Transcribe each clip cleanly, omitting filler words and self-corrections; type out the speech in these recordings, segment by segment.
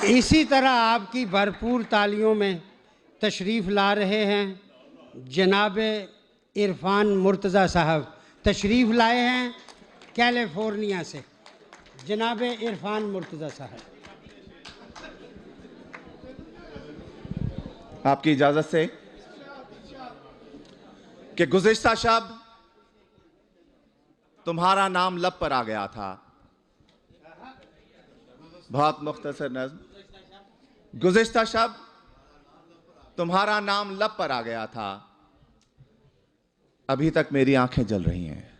इसी तरह आपकी भरपूर तालियों में तशरीफ़ ला रहे हैं जनाब इरफान मुर्तज़ा साहब। तशरीफ़ लाए हैं कैलिफोर्निया से जनाब इरफान मुर्तज़ा साहब। आपकी इजाज़त से कि गुज़िश्ता शब तुम्हारा नाम लब पर आ गया था। बहुत मुख्तसर नज़्म। गुज़िश्ता शब तुम्हारा नाम लब पर आ गया था, अभी तक मेरी आंखें जल रही हैं।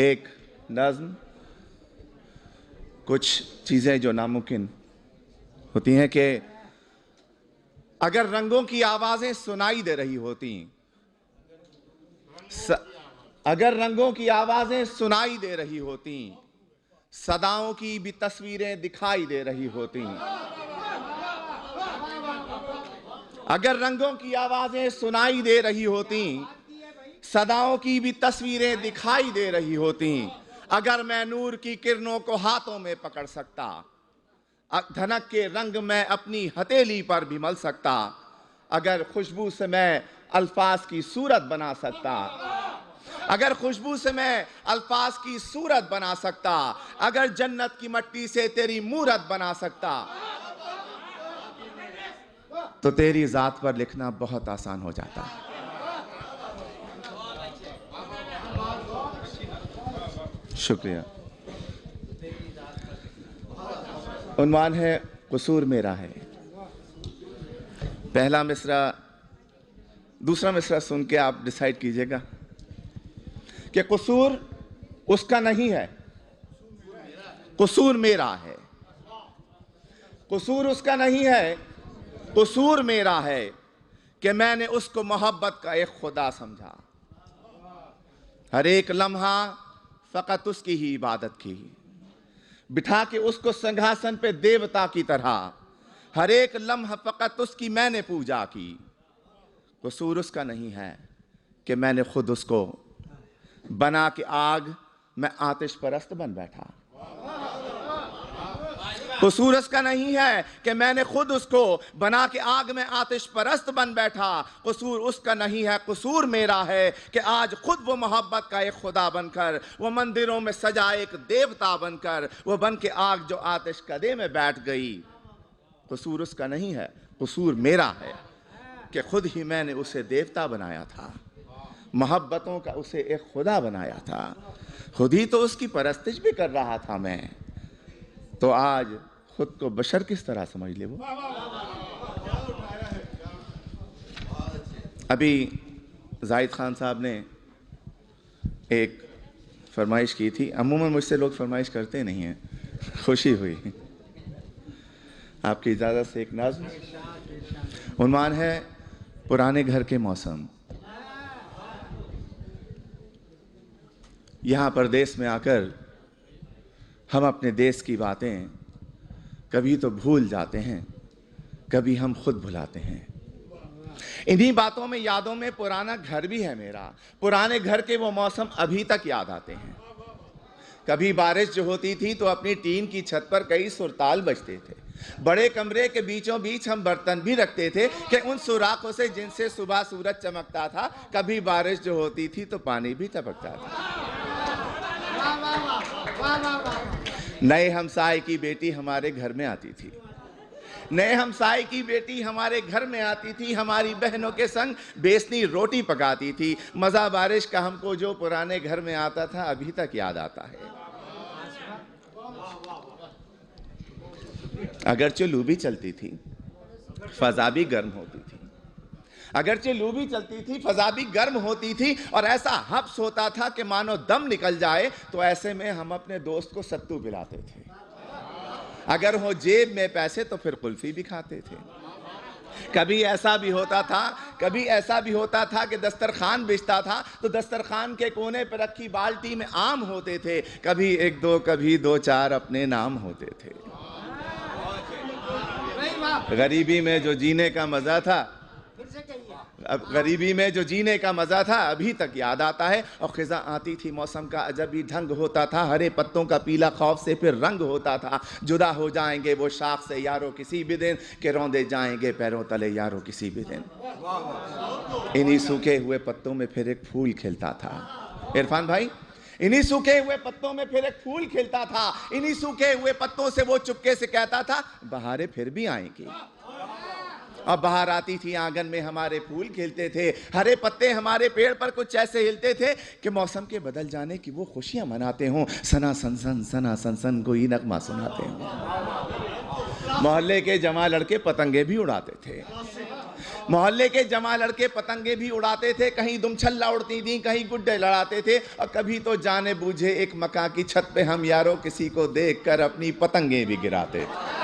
एक नज़्म, कुछ चीज़ें जो नामुमकिन होती हैं कि अगर रंगों की आवाज़ें सुनाई दे रही होती, अगर रंगों की आवाज़ें सुनाई दे रही होती, सदाओं की भी तस्वीरें दिखाई दे रही होती। अगर रंगों की आवाज़ें सुनाई दे रही होती, सदाओं की भी तस्वीरें दिखाई दे रही होती। अगर मैं नूर की किरणों को हाथों में पकड़ सकता, धनक के रंग मैं अपनी हथेली पर भी मल सकता। अगर खुशबू से मैं अल्फाज की सूरत बना सकता, अगर खुशबू से मैं अल्फाज की सूरत बना सकता, अगर जन्नत की मिट्टी से तेरी मूरत बना सकता, तो तेरी जात पर लिखना बहुत आसान हो जाता। शुक्रिया। उन्वान है कसूर मेरा है। पहला मिसरा, दूसरा मिसरा सुन के आप डिसाइड कीजिएगा कि कसूर उसका नहीं है, कसूर मेरा है। कसूर उसका नहीं है, कसूर मेरा है कि मैंने उसको मोहब्बत का एक खुदा समझा। हर एक लम्हा फकत उसकी ही इबादत की, बिठा के उसको सिंहासन पे देवता की तरह हर एक लम्हा फकत उसकी मैंने पूजा की। कसूर उसका नहीं है कि मैंने खुद उसको बना के आग में आतिश परस्त बन बैठा। कसूर उसका नहीं है कि मैंने खुद उसको बना के आग में आतिश परस्त बन बैठा। कसूर उसका नहीं है, कसूर मेरा है कि आज खुद वो मोहब्बत का एक खुदा बनकर, वो मंदिरों में सजा एक देवता बनकर, वो बन के आग जो आतिश कदे में बैठ गई। कसूर उसका नहीं है, कसूर मेरा है कि खुद ही मैंने उसे देवता बनाया था, मोहब्बतों का उसे एक खुदा बनाया था, खुद ही तो उसकी परस्तिश भी कर रहा था मैं। तो आज खुद को बशर किस तरह समझ ले वो। अभी जाहिद खान साहब ने एक फरमाइश की थी। अमूमन मुझसे लोग फरमाइश करते नहीं हैं, खुशी हुई। आपकी इजाज़त से एक नज़्म, उन्वान है पुराने घर के मौसम। यहाँ परदेश में आकर हम अपने देश की बातें कभी तो भूल जाते हैं, कभी हम खुद भुलाते हैं। इन्हीं बातों में, यादों में पुराना घर भी है मेरा। पुराने घर के वो मौसम अभी तक याद आते हैं। कभी बारिश जो होती थी तो अपनी टीन की छत पर कई सुरताल बजते थे। बड़े कमरे के बीचों बीच हम बर्तन भी रखते थे कि उन सुराखों से जिनसे सुबह सूरज चमकता था। कभी बारिश जो होती थी तो पानी भी टपकता था। नए हमसाए की बेटी हमारे घर में आती थी, नए हमसाए की बेटी हमारे घर में आती थी, हमारी बहनों के संग बेसनी रोटी पकाती थी। मज़ा बारिश का हमको जो पुराने घर में आता था अभी तक याद आता है। अगरचे लू भी चलती थी, फजा भी गर्म होती थी। अगरचे लू भी चलती थी, फजा भी गर्म होती थी, और ऐसा हब्स होता था कि मानो दम निकल जाए। तो ऐसे में हम अपने दोस्त को सत्तू पिलाते थे। अगर हो जेब में पैसे तो फिर कुल्फी भी खाते थे। कभी ऐसा भी होता था कि दस्तरखान बिछता था तो दस्तरखान के कोने पर रखी बाल्टी में आम होते थे। कभी एक दो, कभी दो चार अपने नाम होते थे। गरीबी में जो जीने का मजा था अब गरीबी में जो जीने का मज़ा था अभी तक याद आता है। और ख़िज़ा आती थी, मौसम का अजब ही ढंग होता था, हरे पत्तों का पीला खौफ से फिर रंग होता था। जुदा हो जाएंगे वो शाख से यारो किसी भी दिन, के रौंदे जाएंगे पैरों तले यारो किसी भी दिन। इन्हीं सूखे हुए पत्तों में फिर एक फूल खिलता था। इरफान भाई, इन्हीं सूखे हुए पत्तों में फिर एक फूल खिलता था। इन्हीं सूखे हुए पत्तों से वो चुपके से कहता था बहारें फिर भी आएंगी। अब बाहर आती थी, आंगन में हमारे फूल खिलते थे, हरे पत्ते हमारे पेड़ पर कुछ ऐसे हिलते थे कि मौसम के बदल जाने की वो खुशियां मनाते हों, सना सन सन कोई नगमा सुनाते हों। मोहल्ले के जमा लड़के पतंगे भी उड़ाते थे, मोहल्ले के जमा लड़के पतंगे भी उड़ाते थे। कहीं दुमछल्ला उड़ती थी, कहीं गुड्डे लड़ाते थे, और कभी तो जाने बूझे एक मकान की छत पे हम यारों किसी को देखकर अपनी पतंगे भी गिराते थे।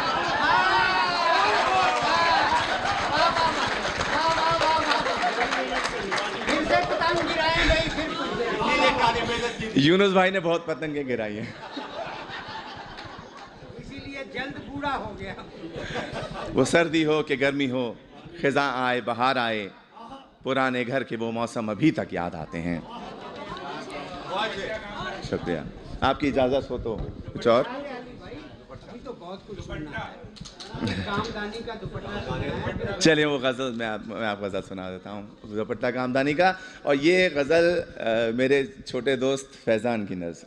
यूनुस भाई ने बहुत पतंगे गिराई हैं, इसीलिए जल्द बूढ़ा हो गया। वो सर्दी हो कि गर्मी हो, खिज़ा आए बहार आए, पुराने घर के वो मौसम अभी तक याद आते हैं। शुक्रिया, आपकी इजाज़त हो तो कुछ और। अभी तो बहुत कुछ सुनना है। कामदानी का दुपट्टा। चलिए वो गज़ल मैं आपको गज़ल सुना देता हूँ, दुपट्टा कामदानी का। और ये गज़ल मेरे छोटे दोस्त फैज़ान की नज़र।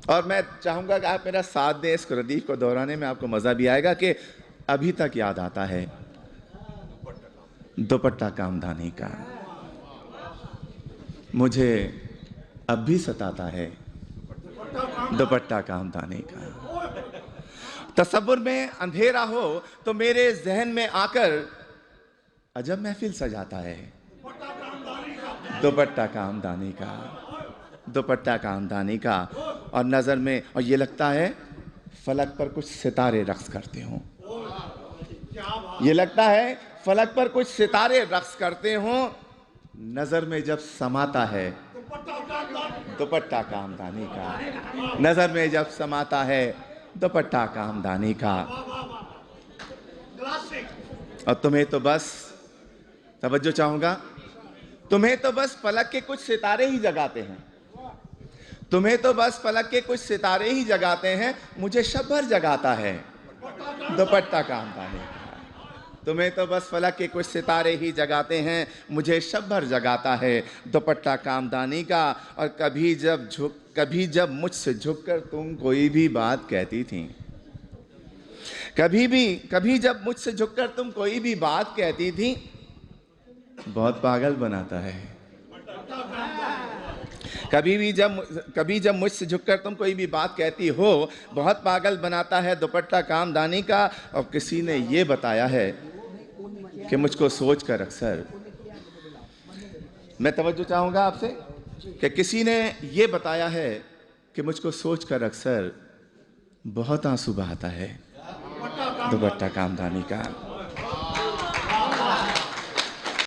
और मैं चाहूँगा कि आप मेरा साथ दें, इस रदीफ को दोहराने में आपको मज़ा भी आएगा कि अभी तक याद आता है दुपट्टा कामदानी का, मुझे अब भी सताता है दुपट्टा कामदानी का। तसव्वुर में अंधेरा हो तो मेरे जहन में आकर अजब महफिल सजाता है दुपट्टा कामदानी का, दुपट्टा कामदानी का। और नज़र में, और ये लगता है फलक पर कुछ सितारे रक्स करते हों, ये लगता है फलक पर कुछ सितारे रक्स करते हों। नज़र में जब समाता है दुपट्टा कामदानी का, नज़र में जब समाता है दुपट्टा कामदानी का। और तुम्हें तो बस, तवज्जो चाहूँगा, तुम्हें तो बस फलक के कुछ सितारे ही जगाते हैं, तुम्हें तो बस फलक के कुछ सितारे ही जगाते हैं, मुझे शब भर जगाता है दुपट्टा कामदानी का। तुम्हें तो बस फलक के कुछ सितारे ही जगाते हैं, मुझे शब भर जगाता है दुपट्टा कामदानी का। और कभी जब मुझसे झुककर तुम कोई भी बात कहती थी, कभी जब मुझसे झुककर तुम कोई भी बात कहती थी, बहुत पागल बनाता है। कभी जब मुझसे झुककर तुम कोई भी बात कहती हो, बहुत पागल बनाता है दुपट्टा कामदानी का। और किसी ने ये बताया है कि मुझको सोचकर अक्सर, मैं तवज्जो चाहूँगा आपसे, कि किसी ने ये बताया है कि मुझको सोचकर अक्सर बहुत आंसू बहाता है दुपट्टा कामदानी का।